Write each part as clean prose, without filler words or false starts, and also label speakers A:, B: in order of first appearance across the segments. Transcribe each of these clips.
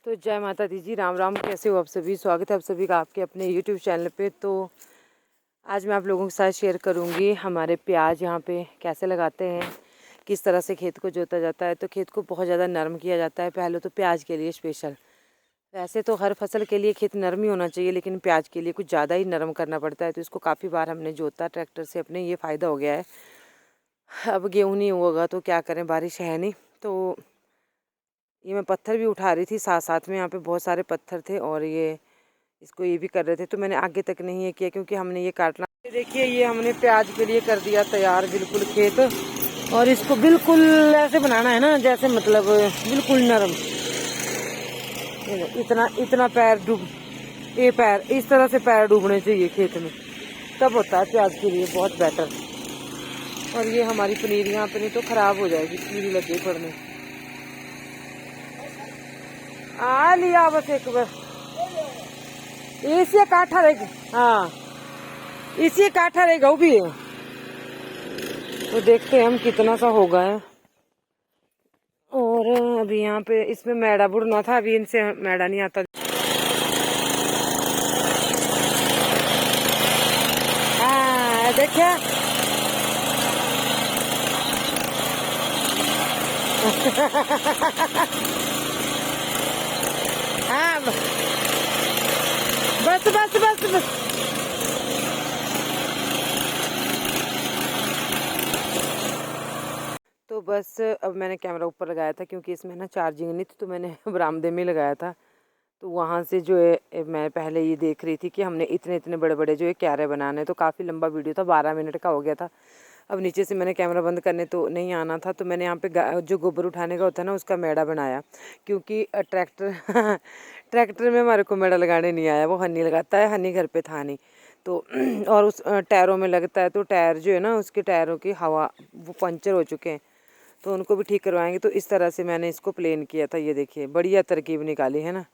A: तो जय माता दी जी, राम राम। कैसे हो आप सभी? स्वागत है आप सभी का आपके अपने यूट्यूब चैनल पे। तो आज मैं आप लोगों के साथ शेयर करूंगी हमारे प्याज यहाँ पे कैसे लगाते हैं, किस तरह से खेत को जोता जाता है। तो खेत को बहुत ज़्यादा नरम किया जाता है पहले तो प्याज के लिए स्पेशल। वैसे तो हर फसल के लिए खेत नरम ही होना चाहिए, लेकिन प्याज के लिए कुछ ज़्यादा ही नरम करना पड़ता है। तो इसको काफ़ी बार हमने जोता ट्रैक्टर से अपने, ये फ़ायदा हो गया है। अब गेहूँ नहीं होगा तो क्या करें, बारिश है नहीं। तो ये मैं पत्थर भी उठा रही थी साथ साथ में, यहाँ पे बहुत सारे पत्थर थे और ये इसको ये भी कर रहे थे। तो मैंने आगे तक नहीं ये किया क्योंकि हमने ये काटना। देखिए ये हमने प्याज के लिए कर दिया तैयार बिल्कुल खेत, और इसको बिल्कुल ऐसे बनाना है ना जैसे मतलब बिल्कुल नरम। इतना इतना पैर डूब, ये पैर इस तरह से पैर डूबने चाहिए खेत में, तब होता है प्याज के लिए बहुत बेटर। और ये हमारी पनीर यहाँ पे नहीं तो खराब हो जाएगी, कीड़ी लग गई पड़ने। आ लिया बस एक बार, इसी काठा रहेगा। हाँ इसी काठा रहेगा वो भी है। तो देखते हैं हम कितना सा होगा है। और अभी यहाँ पे इसमें मैडा बुड़ना था, अभी इनसे मैडा नहीं आता। हाँ देखिए हाँ बस बस बस बस। तो बस अब मैंने कैमरा ऊपर लगाया था क्योंकि इसमें ना चार्जिंग नहीं थी, तो मैंने बरामदे में लगाया था। तो वहाँ से जो है मैं पहले ये देख रही थी कि हमने इतने इतने बड़े बड़े जो है क्यारे बनाने। तो काफ़ी लंबा वीडियो था, 12 मिनट का हो गया था। अब नीचे से मैंने कैमरा बंद करने तो नहीं आना था, तो मैंने यहाँ पे जो गोबर उठाने का होता है ना उसका मैडा बनाया। क्योंकि ट्रैक्टर ट्रैक्टर में हमारे को मैडा लगाने नहीं आया, वो हनी लगाता है, हनी घर पे था नहीं। तो और उस टायरों में लगता है, तो टायर जो है ना उसके टायरों की हवा वो पंचर हो चुके हैं, तो उनको भी ठीक करवाएंगे। तो इस तरह से मैंने इसको प्लेन किया था। ये देखिए बढ़िया तरकीब निकाली है ना।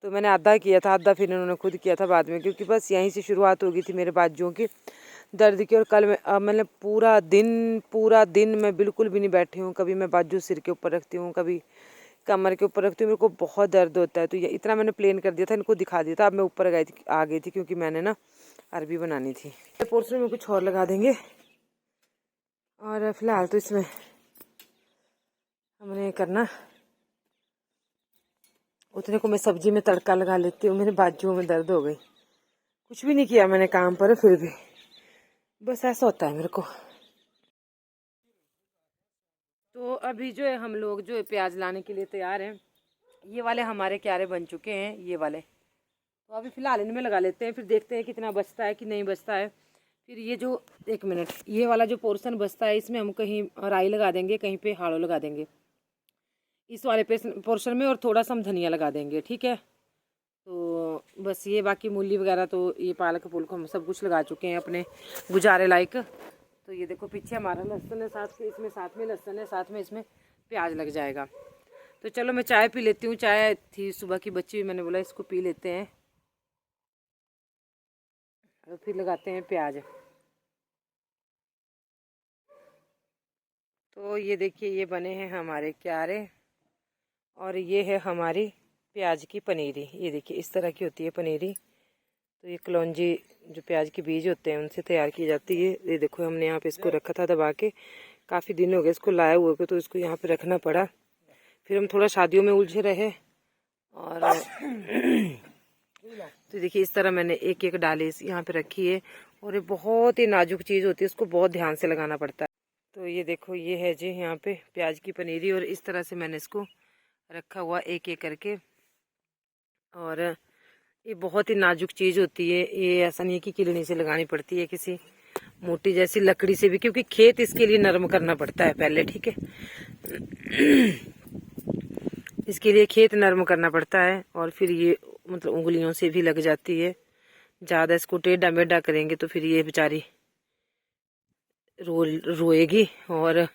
A: तो मैंने आधा किया था, आधा फिर इन्होंने खुद किया था बाद में, क्योंकि बस यहीं से शुरुआत हो गई थी मेरे बाजुओं की दर्द की। और कल मैंने पूरा दिन मैं बिल्कुल भी नहीं बैठी हूँ। कभी मैं बाजू सिर के ऊपर रखती हूँ, कभी कमर के ऊपर रखती हूँ, मेरे को बहुत दर्द होता है। तो ये इतना मैंने प्लेन कर दिया था, इनको दिखा दिया था। अब मैं ऊपर आ गई थी क्योंकि मैंने ना अरबी बनानी थी। पोर्शन में कुछ और लगा देंगे। और फिलहाल तो इसमें हमने करना, उतने को मैं सब्जी में तड़का लगा लेती हूँ। मेरे बाजुओं में दर्द हो गई, कुछ भी नहीं किया मैंने काम पर, फिर भी बस ऐसा होता है मेरे को। तो अभी जो है हम लोग जो है प्याज लाने के लिए तैयार हैं। ये वाले हमारे क्यारे बन चुके हैं, ये वाले। तो अभी फ़िलहाल इनमें लगा लेते हैं, फिर देखते हैं कितना बचता है कि नहीं बचता है। फिर ये जो 1 मिनट, ये वाला जो पोर्शन बचता है इसमें हम कहीं राई लगा देंगे, कहीं पे हाड़ो लगा देंगे इस वाले पोर्शन में, और थोड़ा सा हम धनिया लगा देंगे, ठीक है। तो बस ये बाकी मूली वगैरह तो ये पालक फूल को हम सब कुछ लगा चुके हैं अपने गुजारे लायक। तो ये देखो पीछे हमारा लहसुन है, साथ में इसमें साथ में लहसुन है, साथ में इसमें प्याज लग जाएगा। तो चलो मैं चाय पी लेती हूँ, चाय थी सुबह की बची हुई, मैंने बोला इसको पी लेते हैं। और फिर लगाते हैं प्याज। तो ये देखिए ये बने हैं हमारे क्यारे, और ये है हमारी प्याज की पनीरी। ये देखिए इस तरह की होती है पनीरी। तो ये कलौंजी जो प्याज के बीज होते हैं उनसे तैयार की जाती है। ये देखो हमने यहाँ पे इसको रखा था दबा के, काफ़ी दिन हो गए इसको लाए हुए को, तो इसको यहाँ पे रखना पड़ा। फिर हम थोड़ा शादियों में उलझे रहे, और तो देखिए इस तरह मैंने एक एक डाली यहाँ पे रखी है। और ये बहुत ही नाजुक चीज़ होती है, उसको बहुत ध्यान से लगाना पड़ता है। तो ये देखो ये है जी यहाँ पे प्याज की पनीरी, और इस तरह से मैंने इसको रखा हुआ एक एक करके। और ये बहुत ही नाजुक चीज़ होती है, ये ऐसा नहीं है कि किलनी से लगानी पड़ती है, किसी मोटी जैसी लकड़ी से भी, क्योंकि खेत इसके लिए नरम करना पड़ता है पहले, ठीक है। इसके लिए खेत नरम करना पड़ता है, और फिर ये मतलब उंगलियों से भी लग जाती है। ज़्यादा इसको टेढ़ा मेढ़ा करेंगे तो फिर ये बेचारी रोएगी, और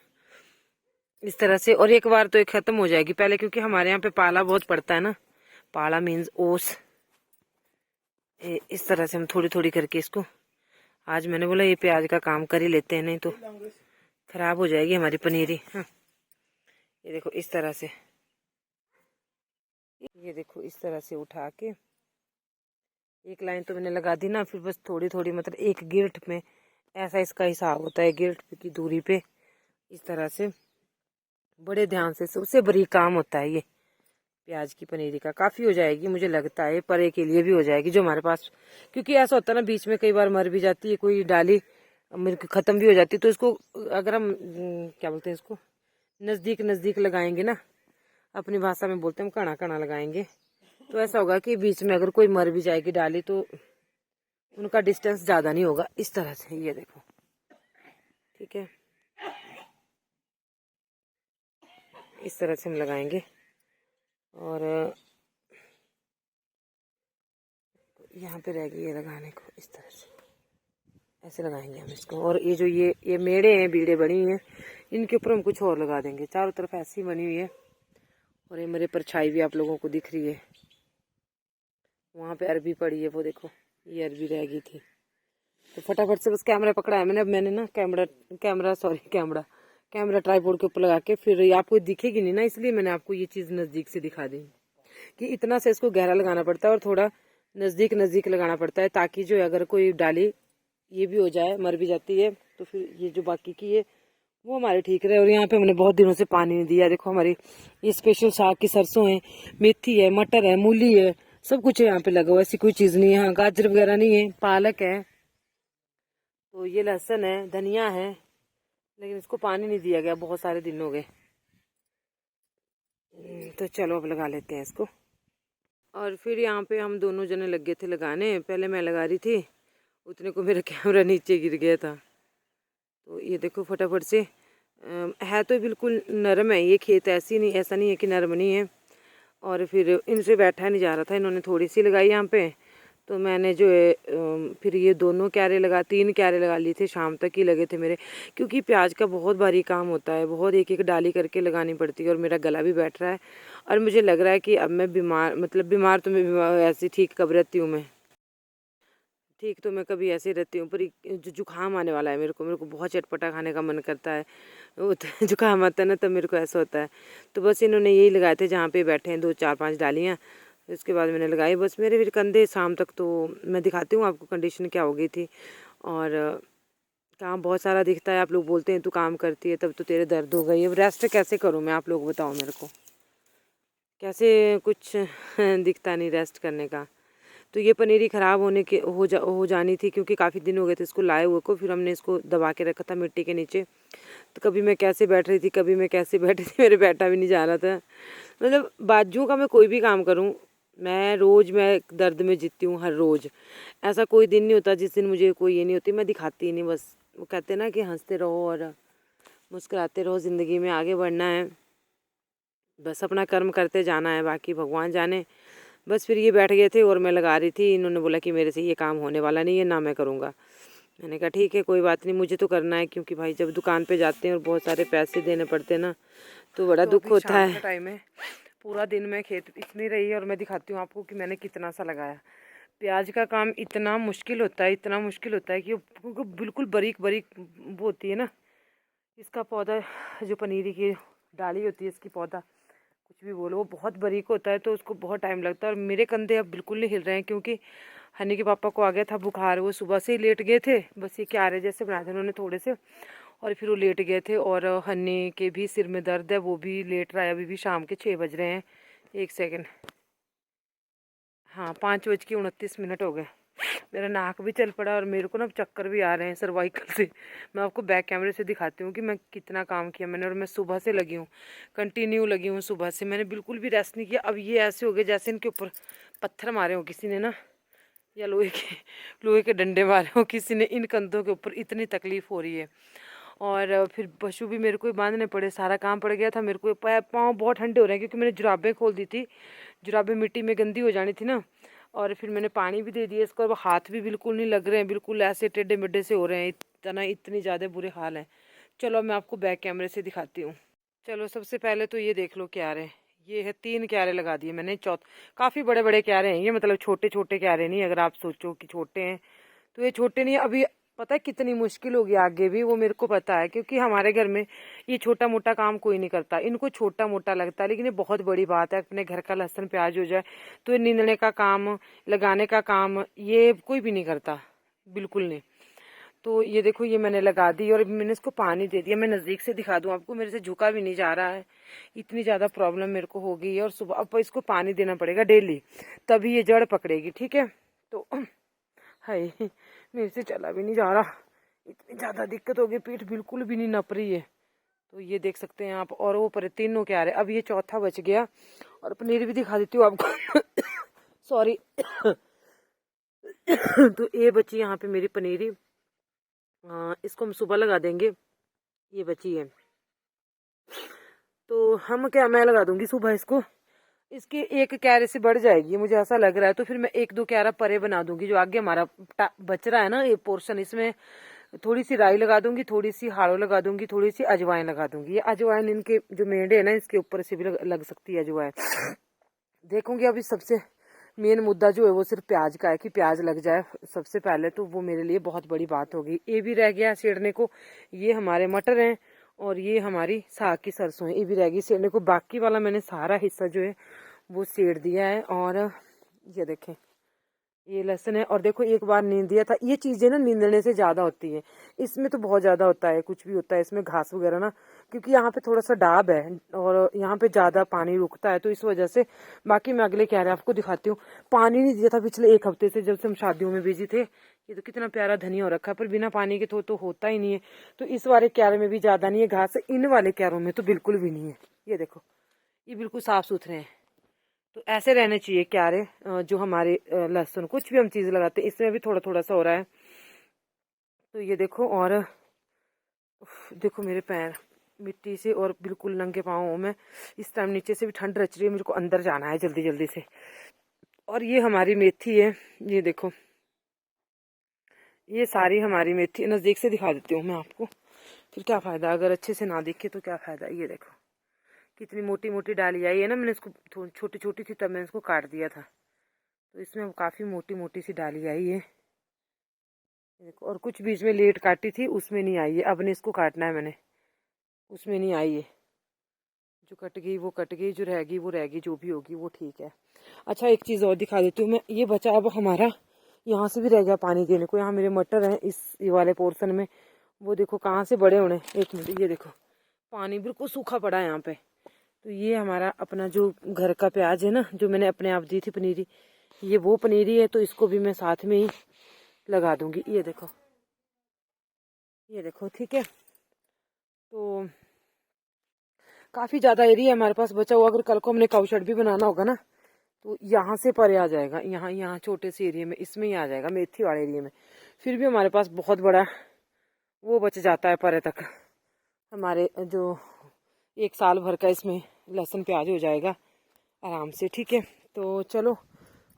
A: इस तरह से। और एक बार तो ये ख़त्म हो जाएगी पहले, क्योंकि हमारे यहाँ पे पाला बहुत पड़ता है ना, पाला मीन्स ओस। इस तरह से हम थोड़ी थोड़ी करके इसको, आज मैंने बोला ये प्याज का काम कर ही लेते हैं, नहीं तो खराब हो जाएगी हमारी पनीरी। हाँ ये देखो इस तरह से ये देखो इस तरह से उठा के एक लाइन तो मैंने लगा दी ना, फिर बस थोड़ी थोड़ी मतलब एक गिल्ट में, ऐसा इसका हिसाब होता है गिल्ट की दूरी पे। इस तरह से बड़े ध्यान से, सबसे बरीक काम होता है ये प्याज की पनीरी का। काफ़ी हो जाएगी मुझे लगता है, परे के लिए भी हो जाएगी जो हमारे पास, क्योंकि ऐसा होता है ना बीच में कई बार मर भी जाती है कोई डाली, मिर्च ख़त्म भी हो जाती है। तो इसको अगर हम क्या बोलते हैं इसको, नज़दीक नज़दीक लगाएंगे ना, अपनी भाषा में बोलते हैं हम कणा कणा लगाएंगे, तो ऐसा होगा कि बीच में अगर कोई मर भी जाएगी डाली तो उनका डिस्टेंस ज़्यादा नहीं होगा। इस तरह से ये देखो, ठीक है, इस तरह से हम लगाएंगे। और यहाँ पे रह गई ये लगाने को, इस तरह से ऐसे लगाएंगे हम इसको। और ये जो ये मेड़े हैं, बीड़े बनी हैं, इनके ऊपर हम कुछ और लगा देंगे। चारों तरफ ऐसी बनी हुई है। और ये मेरे परछाई भी आप लोगों को दिख रही है, वहाँ पे अरबी पड़ी है, वो देखो ये अरबी रह गई थी। तो फटाफट से बस कैमरा पकड़ा है मैंने। अब मैंने ना कैमरा ट्राइपॉड के ऊपर लगा के, फिर ये आपको दिखेगी नहीं ना, इसलिए मैंने आपको ये चीज़ नज़दीक से दिखा दी कि इतना से इसको गहरा लगाना पड़ता है और थोड़ा नज़दीक नज़दीक लगाना पड़ता है, ताकि जो अगर कोई डाली ये भी हो जाए, मर भी जाती है, तो फिर ये जो बाकी की है वो हमारे ठीक रहे। और यहाँ पे हमने बहुत दिनों से पानी नहीं दिया। देखो हमारी ये स्पेशल साग की सरसों है, मेथी है, मटर है, मूली है, सब कुछ है यहाँ पे लगा हुआ। ऐसी कोई चीज़ नहीं है। हाँ, गाजर वगैरह नहीं है, पालक है, तो ये लहसुन है, धनिया है, लेकिन इसको पानी नहीं दिया गया, बहुत सारे दिन हो गए। तो चलो अब लगा लेते हैं इसको। और फिर यहाँ पे हम दोनों जने लग गए थे लगाने। पहले मैं लगा रही थी, उतने को मेरा कैमरा नीचे गिर गया था। तो ये देखो फटाफट से, है तो बिल्कुल नरम है ये खेत, ऐसा नहीं है कि नरम नहीं है। और फिर इनसे बैठा नहीं जा रहा था, इन्होंने थोड़ी सी लगाई यहाँ पे, तो मैंने जो है फिर ये दोनों क्यारे लगा, 3 क्यारे लगा लिए थे, शाम तक ही लगे थे मेरे। क्योंकि प्याज का बहुत भारी काम होता है, बहुत एक एक डाली करके लगानी पड़ती है। और मेरा गला भी बैठ रहा है, और मुझे लग रहा है कि अब मैं बीमार तो मैं ऐसे ठीक कब रहती हूँ मैं, ठीक तो मैं कभी ऐसे ही रहती हूँ, पर जो जुकाम आने वाला है मेरे को बहुत चटपटा खाने का मन करता है। वो तो जुकाम आता है ना, तब मेरे को ऐसा होता है। तो बस इन्होंने यही लगाए थे जहाँ पे बैठे हैं, 2 4 5 डालियाँ। इसके बाद मैंने लगाई, बस मेरे फिर कंधे शाम तक, तो मैं दिखाती हूँ आपको कंडीशन क्या हो गई थी। और काम बहुत सारा दिखता है, आप लोग बोलते हैं तू काम करती है तब तो तेरे दर्द हो गई। अब रेस्ट कैसे करूँ मैं, आप लोग बताओ मेरे को, कैसे कुछ दिखता नहीं रेस्ट करने का। तो ये पनीरी ख़राब हो जानी थी, क्योंकि काफ़ी दिन हो गए थे इसको लाए हुए को। फिर हमने इसको दबा के रखा था मिट्टी के नीचे। तो कभी मैं कैसे बैठ रही थी, कभी मैं कैसे बैठी थी, मेरे बैठा भी नहीं जा रहा था। मतलब बाजू का मैं कोई भी काम करूं, मैं दर्द में जीती हूँ हर रोज़। ऐसा कोई दिन नहीं होता जिस दिन मुझे कोई ये नहीं होती, मैं दिखाती ही नहीं। बस वो कहते हैं ना कि हंसते रहो और मुस्कुराते रहो, ज़िंदगी में आगे बढ़ना है, बस अपना कर्म करते जाना है, बाकी भगवान जाने। बस फिर ये बैठ गए थे और मैं लगा रही थी। इन्होंने बोला कि मेरे से ये काम होने वाला नहीं है, ना मैं करूँगा। मैंने कहा ठीक है, कोई बात नहीं, मुझे तो करना है, क्योंकि भाई जब दुकान पे जाते हैं और बहुत सारे पैसे देने पड़ते हैं ना, तो बड़ा दुख होता है। टाइम है, पूरा दिन मैं खेत इतनी रही, और मैं दिखाती हूँ आपको कि मैंने कितना सा लगाया। प्याज का काम इतना मुश्किल होता है, इतना मुश्किल होता है कि वो बिल्कुल बारीक बारीक वो होती है ना, इसका पौधा, जो पनीरी की डाली होती है इसकी पौधा, कुछ भी बोलो, वो बहुत बारीक होता है, तो उसको बहुत टाइम लगता है। और मेरे कंधे अब बिल्कुल नहीं हिल रहे हैं, क्योंकि हनी के पापा को आ गया था बुखार, वो सुबह से ही लेट गए थे। बस ये क्यारे जैसे बनाए थे उन्होंने थोड़े से, और फिर वो लेट गए थे। और हनी के भी सिर में दर्द है, वो भी लेट रहा है। अभी भी शाम के 6 बज रहे हैं। 1 सेकेंड, हाँ 5:29 हो गए। मेरा नाक भी चल पड़ा, और मेरे को ना चक्कर भी आ रहे हैं सर्वाइकल से। मैं आपको बैक कैमरे से दिखाती हूँ कि मैं कितना काम किया मैंने। और मैं सुबह से लगी हूँ, कंटिन्यू लगी हूँ सुबह से, मैंने बिल्कुल भी रेस्ट नहीं किया। अब ये ऐसे हो गए जैसे इनके ऊपर पत्थर मारे हो किसी ने ना, या लोहे के डंडे मारे हो किसी ने। इन कंधों के ऊपर इतनी तकलीफ़ हो रही है। और फिर पशु भी मेरे को ही बांधने पड़े, सारा काम पड़ गया था मेरे को। पाँव बहुत ठंडे हो रहे हैं, क्योंकि मैंने जुराबें खोल दी थी, जुराबें मिट्टी में गंदी हो जानी थी ना। और फिर मैंने पानी भी दे दिया इसको, और हाथ भी बिल्कुल नहीं लग रहे हैं, बिल्कुल ऐसे टेढ़े मेढ़े से हो रहे हैं, इतनी ज़्यादा बुरे हाल हैं। चलो मैं आपको बैक कैमरे से दिखाती हूँ। चलो सबसे पहले तो ये देख लो क्यारे, ये है 3 क्यारे लगा दिए मैंने। काफ़ी बड़े बड़े क्यारे हैं ये, मतलब छोटे छोटे क्यारे नहीं। अगर आप सोचो कि छोटे हैं, तो ये छोटे नहीं। अभी पता है कितनी मुश्किल होगी आगे भी, वो मेरे को पता है, क्योंकि हमारे घर में ये छोटा मोटा काम कोई नहीं करता। इनको छोटा मोटा लगता है, लेकिन ये बहुत बड़ी बात है। अपने घर का लहसुन प्याज हो जाए तो ये नींदने का काम, लगाने का काम ये कोई भी नहीं करता, बिल्कुल नहीं। तो ये देखो, ये मैंने लगा दी और मैंने इसको पानी दे दिया। मैं नज़दीक से दिखा दूं आपको, मेरे से झुका भी नहीं जा रहा है, इतनी ज़्यादा प्रॉब्लम मेरे को हो गई है। और सुबह अब इसको पानी देना पड़ेगा डेली, तभी ये जड़ पकड़ेगी, ठीक है। तो हाय, मेरे से चला भी नहीं जा रहा, इतनी ज़्यादा दिक्कत हो गई, पीठ बिल्कुल भी नहीं नप रही है। तो ये देख सकते हैं आप। और वो पर तीनों क्या रहे, अब ये चौथा बच गया। और पनीर भी दिखा देती हूँ आपको सॉरी तो ये बची यहाँ पे मेरी पनीरी, इसको हम सुबह लगा देंगे, ये बची है। तो हम क्या, मैं लगा दूंगी सुबह इसको, इसकी एक क्यारे से बढ़ जाएगी मुझे ऐसा लग रहा है। तो फिर मैं एक दो क्यारा परे बना दूंगी, जो आगे हमारा बच रहा है ना ये पोर्शन, इसमें थोड़ी सी राई लगा दूंगी, थोड़ी सी हाड़ो लगा दूंगी, थोड़ी सी अजवाइन लगा दूंगी। ये अजवाइन इनके जो मेंढे है ना, इसके ऊपर से भी लग सकती है अजवाइन। देखूंगी। अभी सबसे मेन मुद्दा जो है वो सिर्फ प्याज का है, कि प्याज लग जाए सबसे पहले, तो वो मेरे लिए बहुत बड़ी बात होगी। ये भी रह गया सेड़ने को, ये हमारे मटर हैं और ये हमारी साग की सरसों है, ये भी रह गई सेड़ने को। बाकी वाला मैंने सारा हिस्सा जो है वो सेड़ दिया है। और ये देखें, ये लहसुन है। और देखो, एक बार नींद दिया था, ये चीजें ना नींदने से ज्यादा होती है, इसमें तो बहुत ज्यादा होता है, कुछ भी होता है इसमें घास वगैरह ना, क्योंकि यहाँ पे थोड़ा सा डाब है और यहाँ पे ज्यादा पानी रुकता है, तो इस वजह से। बाकी मैं अगले क्यारे आपको दिखाती हूँ। पानी नहीं दिया था पिछले एक हफ्ते से, जब से हम शादियों में बिजी थे। ये तो कितना प्यारा धनिया हो रखा है, पर बिना पानी के तो होता ही नहीं है। तो इस वाले क्यारे में भी ज्यादा नहीं है घास, इन वाले क्यारों में तो बिल्कुल भी नहीं है। ये देखो, ये बिल्कुल साफ सुथरे हैं। तो ऐसे रहने चाहिए क्यारे, जो हमारे लहसुन, कुछ भी हम चीज़ लगाते हैं, इसमें भी थोड़ा थोड़ा सा हो रहा है। तो ये देखो। और देखो मेरे पैर मिट्टी से और बिल्कुल नंगे पाँव हूँ मैं इस टाइम। नीचे से भी ठंड रच रही है, मेरे को अंदर जाना है जल्दी जल्दी से। और ये हमारी मेथी है, ये देखो, ये सारी हमारी मेथी। नज़दीक से दिखा देती हूँ मैं आपको, फिर क्या फ़ायदा अगर अच्छे से ना दिखे तो क्या फ़ायदा। ये देखो कितनी मोटी मोटी डाली आई है ना, मैंने इसको छोटी छोटी थी तब मैंने इसको काट दिया था, तो इसमें काफ़ी मोटी मोटी सी डाली आई है। देखो, और कुछ बीच में लेट काटी थी, उसमें नहीं आई है। अब ने इसको काटना है मैंने, उसमें नहीं आई है। जो कट गई वो कट गई, जो रह गई वो रह गई, जो भी होगी वो ठीक है। अच्छा, एक चीज़ और दिखा देती हूँ मैं। ये बचा अब हमारा, यहाँ से भी रह गया पानी देने को। यहाँ मेरे मटर हैं इस ये वाले पोर्शन में, वो देखो कहाँ से बड़े होने। एक मिनट, ये देखो पानी बिल्कुल सूखा पड़ा है यहाँ पे। तो ये हमारा अपना जो घर का प्याज है ना, जो मैंने अपने आप दी थी पनीरी, ये वो पनीरी है। तो इसको भी मैं साथ में ही लगा दूंगी। ये देखो, ये देखो, ठीक है। तो काफ़ी ज़्यादा एरिया हमारे पास बचा हुआ। अगर कल को हमने काउ शेड भी बनाना होगा ना, तो यहाँ से परे आ जाएगा, यहाँ छोटे से एरिया में, इसमें ही आ जाएगा, मेथी वाले एरिया में। फिर भी हमारे पास बहुत बड़ा वो बच जाता है परे तक, हमारे जो 1 साल भर का इसमें लहसुन प्याज हो जाएगा आराम से, ठीक है। तो चलो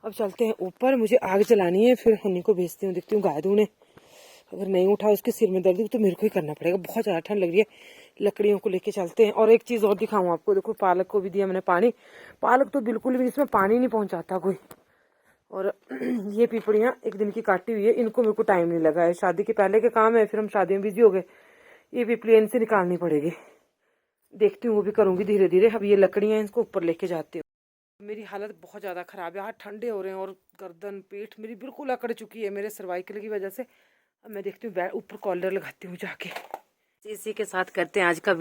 A: अब चलते हैं ऊपर, मुझे आग जलानी है, फिर हनी को भेजती हूँ, देखती हूँ गाय दूँ ने। अगर नहीं उठा, उसके सिर में दर्द तो मेरे को ही करना पड़ेगा, बहुत ज़्यादा ठंड लग रही है। लकड़ियों को लेके चलते हैं। और एक चीज़ और दिखाऊँ आपको, देखो पालक को भी दिया मैंने पानी। पालक तो बिल्कुल भी इसमें पानी नहीं पहुँचाता कोई। और ये पीपड़ियाँ 1 दिन की काटी हुई है, इनको मेरे को टाइम नहीं लगा है, शादी के पहले के काम है, फिर हम शादी में बिजी हो गए। ये पीपड़ियाँ इनसे निकालनी पड़ेगी, देखती हूँ वो भी करूँगी धीरे धीरे। अब ये लकड़ियाँ इसको ऊपर लेके जाती हूँ। मेरी हालत बहुत ज़्यादा ख़राब है, हाथ ठंडे हो रहे हैं और गर्दन पीठ मेरी बिल्कुल अकड़ चुकी है मेरे सर्वाइकल की वजह से। अब मैं देखती हूँ ऊपर कॉलर लगाती हूँ जाके। इसी के साथ करते हैं आज की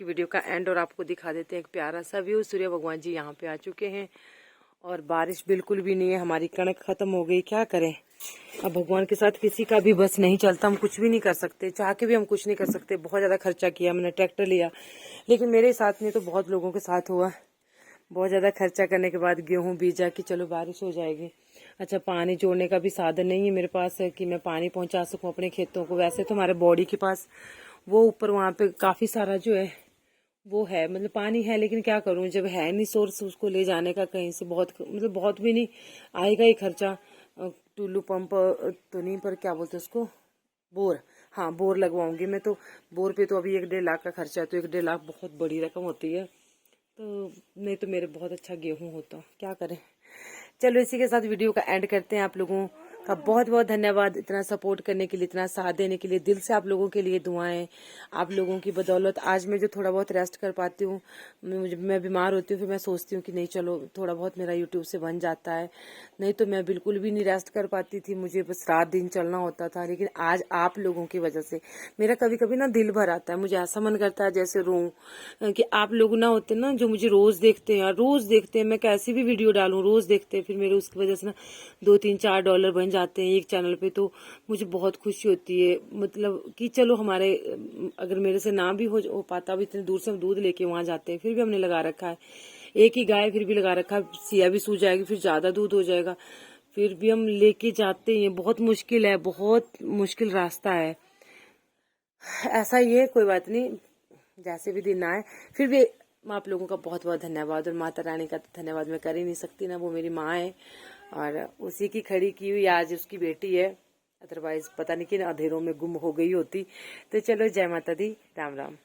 A: वीडियो का एंड, और आपको दिखा देते हैं एक प्यारा सा व्यू। सूर्य भगवान जी यहाँ पे आ चुके हैं और बारिश बिल्कुल भी नहीं है, हमारी कणक खत्म हो गई। क्या करें, अब भगवान के साथ किसी का भी बस नहीं चलता, हम कुछ भी नहीं कर सकते, चाह के भी हम कुछ नहीं कर सकते। बहुत ज़्यादा खर्चा किया मैंने, ट्रैक्टर लिया, लेकिन मेरे साथ नहीं तो बहुत लोगों के साथ हुआ। बहुत ज़्यादा खर्चा करने के बाद गेहूँ बीजा कि चलो बारिश हो जाएगी। अच्छा, पानी जोड़ने का भी साधन नहीं है मेरे पास है कि मैं पानी पहुंचा सकूं अपने खेतों को। वैसे तो हमारे बॉडी के पास वो ऊपर वहाँ पे काफ़ी सारा जो है वो है, मतलब पानी है, लेकिन क्या करूँ जब है नहीं सोर्स उसको ले जाने का कहीं से, बहुत मतलब बहुत भी नहीं आएगा ही खर्चा। टुल्लू पंप तो नहीं, पर क्या बोलते हैं उसको, बोर। हाँ, बोर लगवाऊंगी मैं। तो बोर पे तो अभी 1-1.5 लाख का खर्चा है, तो 1-1.5 लाख बहुत बड़ी रकम होती है। तो नहीं तो मेरे बहुत अच्छा गेहूं होता, क्या करें। चलो इसी के साथ वीडियो का एंड करते हैं। आप लोगों का बहुत बहुत धन्यवाद, इतना सपोर्ट करने के लिए, इतना साथ देने के लिए। दिल से आप लोगों के लिए दुआएं, आप लोगों की बदौलत आज मैं जो थोड़ा बहुत रेस्ट कर पाती हूँ। मैं बीमार होती हूँ, फिर मैं सोचती हूँ कि नहीं चलो थोड़ा बहुत मेरा यूट्यूब से बन जाता है, नहीं तो मैं बिल्कुल भी नहीं रेस्ट कर पाती थी, मुझे बस रात दिन चलना होता था। लेकिन आज आप लोगों की वजह से मेरा कभी कभी ना दिल भर आता है, मुझे ऐसा मन करता है जैसे रोऊं, कि आप लोग ना होते ना जो मुझे रोज देखते हैं, रोज देखते हैं, मैं कैसी भी वीडियो डालूं रोज देखते हैं, फिर मेरे उसकी वजह से ना $2-3-4 बन जाते हैं एक चैनल पे, तो मुझे बहुत खुशी होती है। मतलब कि चलो हमारे अगर मेरे से ना भी हो पाता, अब इतने दूर से हम दूध लेके वहां जाते हैं, फिर भी हमने लगा रखा है एक ही गाय, फिर भी लगा रखा है, सिया भी सूज जाएगी, फिर ज्यादा दूध हो जाएगा, फिर भी हम लेके जाते हैं। बहुत मुश्किल है, बहुत मुश्किल रास्ता है, ऐसा ही है, कोई बात नहीं, जैसे भी दिन आए। फिर भी आप लोगों का बहुत बहुत धन्यवाद, और माता रानी का तो धन्यवाद मैं कर ही नहीं सकती ना, वो मेरी माँ है और उसी की खड़ी की हुई आज उसकी बेटी है, अदरवाइज पता नहीं कि अंधेरों में गुम हो गई होती। तो चलो, जय माता दी, राम राम।